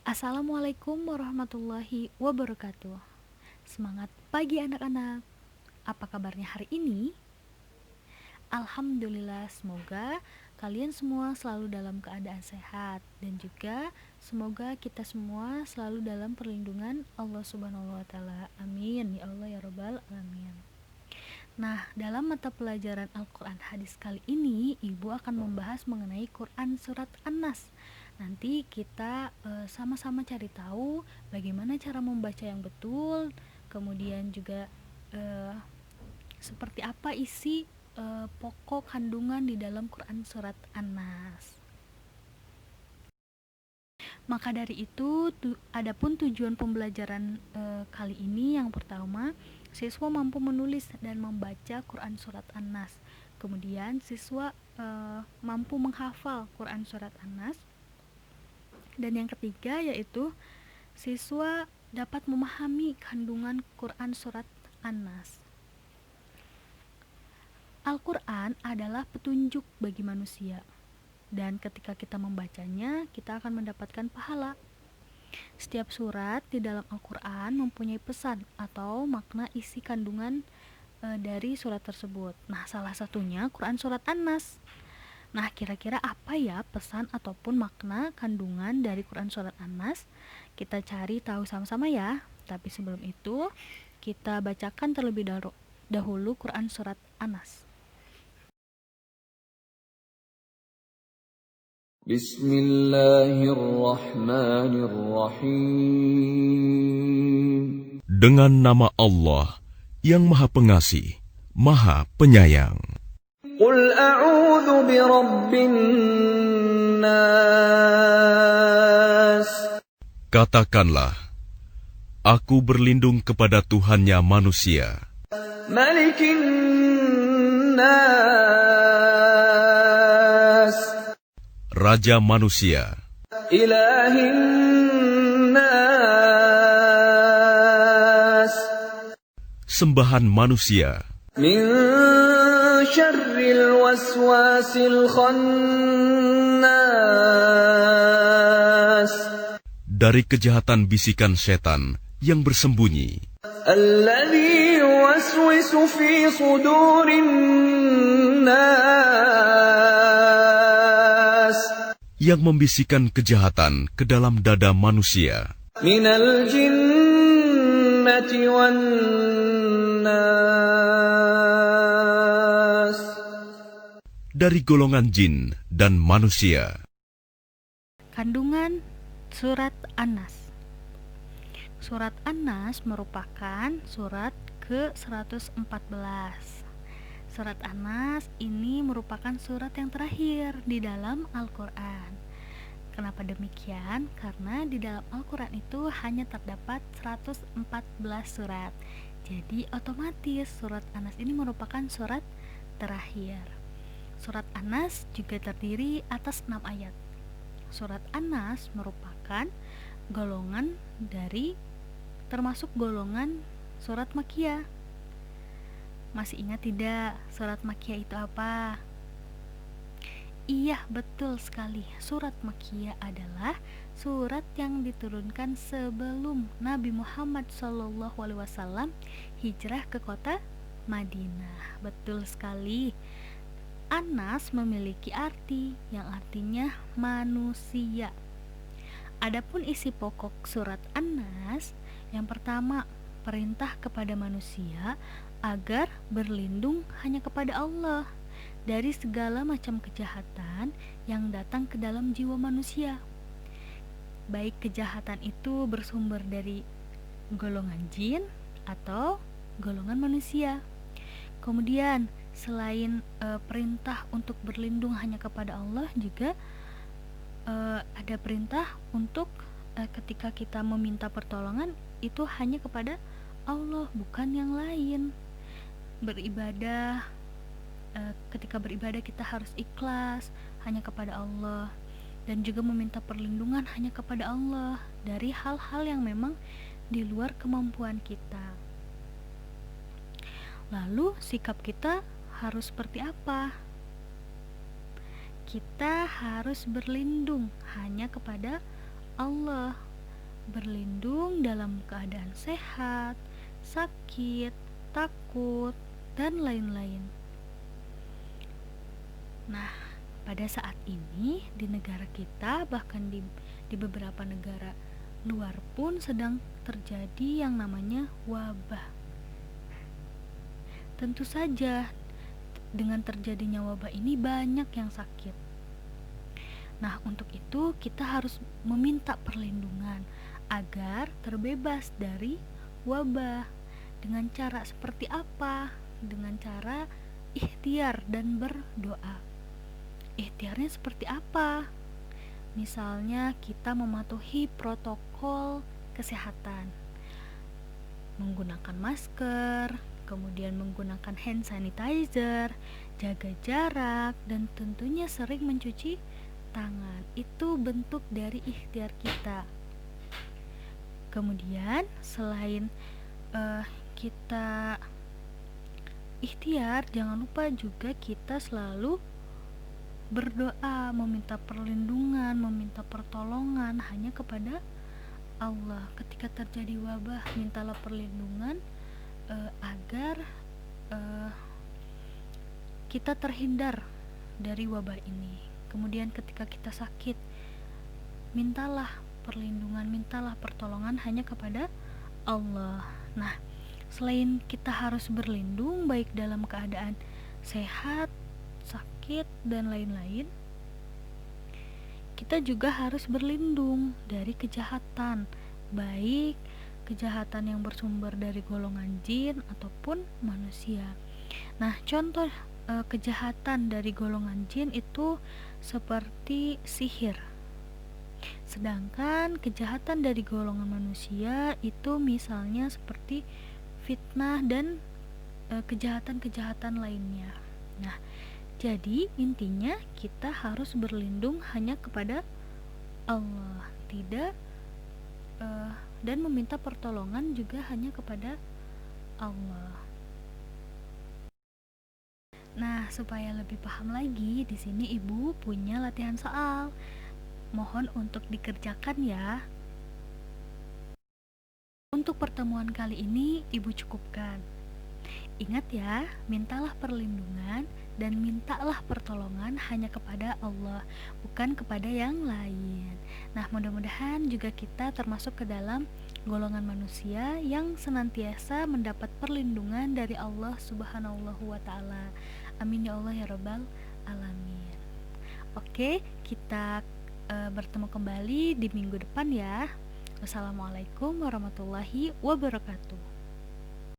Assalamualaikum warahmatullahi wabarakatuh. Semangat pagi anak-anak. Apa kabarnya hari ini? Alhamdulillah, semoga kalian semua selalu dalam keadaan sehat dan juga semoga kita semua selalu dalam perlindungan Allah Subhanahu wa taala. Amin ya Allah ya rabbal alamin. Nah, dalam mata pelajaran Al-Quran Hadis kali ini, Ibu akan membahas mengenai Quran Surat An-Nas. Nanti kita sama-sama cari tahu bagaimana cara membaca yang betul, kemudian juga seperti apa isi pokok kandungan di dalam Quran Surat An-Nas. Maka dari itu, adapun tujuan pembelajaran kali ini yang pertama, siswa mampu menulis dan membaca Quran Surat An-Nas. Kemudian siswa mampu menghafal Quran Surat An-Nas. Dan yang ketiga yaitu siswa dapat memahami kandungan Quran Surat An-Nas. Al-Quran adalah petunjuk bagi manusia. Dan ketika kita membacanya, kita akan mendapatkan pahala. Setiap surat di dalam Al-Quran mempunyai pesan atau makna isi kandungan dari surat tersebut. Nah, salah satunya Quran Surat An-Nas. Nah, kira-kira apa ya pesan ataupun makna kandungan dari Quran Surat An-Nas? Kita cari tahu sama-sama ya. Tapi sebelum itu, kita bacakan terlebih dahulu Quran Surat An-Nas. Bismillahirrahmanirrahim. Dengan nama Allah yang Maha Pengasih, Maha Penyayang. Qul a'udzu birabbin nas. Katakanlah, aku berlindung kepada Tuhannya manusia, Malikin nas. Raja manusia, Ilahin nas. sembahan manusia, Min syarril waswasil khannas. dari kejahatan bisikan setan yang bersembunyi, Alladzi yuwaswisu fi sudurin nas. yang membisikkan kejahatan ke dalam dada manusia, Minal jinnati wan nas. dari golongan jin dan manusia. Kandungan Surat An-Nas. Surat An-Nas merupakan surat ke-114. Surat An-Nas ini merupakan surat yang terakhir di dalam Al-Quran. Kenapa demikian? Karena di dalam Al-Quran itu hanya terdapat 114 surat. Jadi otomatis surat An-Nas ini merupakan surat terakhir. Surat An-Nas juga terdiri atas 6 ayat. Surat An-Nas merupakan termasuk golongan surat Makkiyah. Masih ingat tidak surat Makkiyah itu apa? Iya, betul sekali. Surat Makkiyah adalah surat yang diturunkan sebelum Nabi Muhammad SAW hijrah ke kota Madinah. Betul sekali. An-Nas memiliki arti yang artinya manusia. Adapun isi pokok surat An-Nas, yang pertama, perintah kepada manusia agar berlindung hanya kepada Allah dari segala macam kejahatan yang datang ke dalam jiwa manusia. Baik kejahatan itu bersumber dari golongan jin atau golongan manusia. Kemudian selain perintah untuk berlindung hanya kepada Allah, juga ada perintah untuk ketika kita meminta pertolongan itu hanya kepada Allah, bukan yang lain. Beribadah, ketika beribadah kita harus ikhlas hanya kepada Allah, dan juga meminta perlindungan hanya kepada Allah dari hal-hal yang memang di luar kemampuan kita. Lalu sikap kita harus seperti apa? Kita harus berlindung hanya kepada Allah, berlindung dalam keadaan sehat, sakit, takut, dan lain-lain. Nah, pada saat ini di negara kita, bahkan di beberapa negara luar pun sedang terjadi yang namanya wabah. Tentu saja dengan terjadinya wabah ini banyak yang sakit. Nah, untuk itu kita harus meminta perlindungan agar terbebas dari wabah. Dengan cara seperti apa? Dengan cara ikhtiar dan berdoa. Ikhtiarnya seperti apa? Misalnya kita mematuhi protokol kesehatan, menggunakan masker, kemudian menggunakan hand sanitizer, jaga jarak, dan tentunya sering mencuci tangan. Itu bentuk dari ikhtiar kita. Kemudian selain kita ikhtiar, jangan lupa juga kita selalu berdoa, meminta perlindungan, meminta pertolongan hanya kepada Allah. Ketika terjadi wabah, mintalah perlindungan agar kita terhindar dari wabah ini. Kemudian ketika kita sakit, mintalah perlindungan, mintalah pertolongan hanya kepada Allah. Nah, selain kita harus berlindung baik dalam keadaan sehat, sakit, dan lain-lain, kita juga harus berlindung dari kejahatan, baik kejahatan yang bersumber dari golongan jin ataupun manusia. Nah, contoh kejahatan dari golongan jin itu seperti sihir. Sedangkan kejahatan dari golongan manusia itu misalnya seperti fitnah dan kejahatan-kejahatan lainnya. Nah, jadi intinya kita harus berlindung hanya kepada Allah, tidak dan meminta pertolongan juga hanya kepada Allah. Nah, supaya lebih paham lagi, di sini Ibu punya latihan soal. Mohon untuk dikerjakan ya. Untuk pertemuan kali ini Ibu cukupkan. Ingat ya, mintalah perlindungan dan mintalah pertolongan hanya kepada Allah, bukan kepada yang lain. Nah, mudah-mudahan juga kita termasuk ke dalam golongan manusia yang senantiasa mendapat perlindungan dari Allah Subhanahu wa Ta'ala. Amin ya Allah ya Rabbal Alamin. Oke, kita bertemu kembali di minggu depan ya. Wassalamualaikum warahmatullahi wabarakatuh.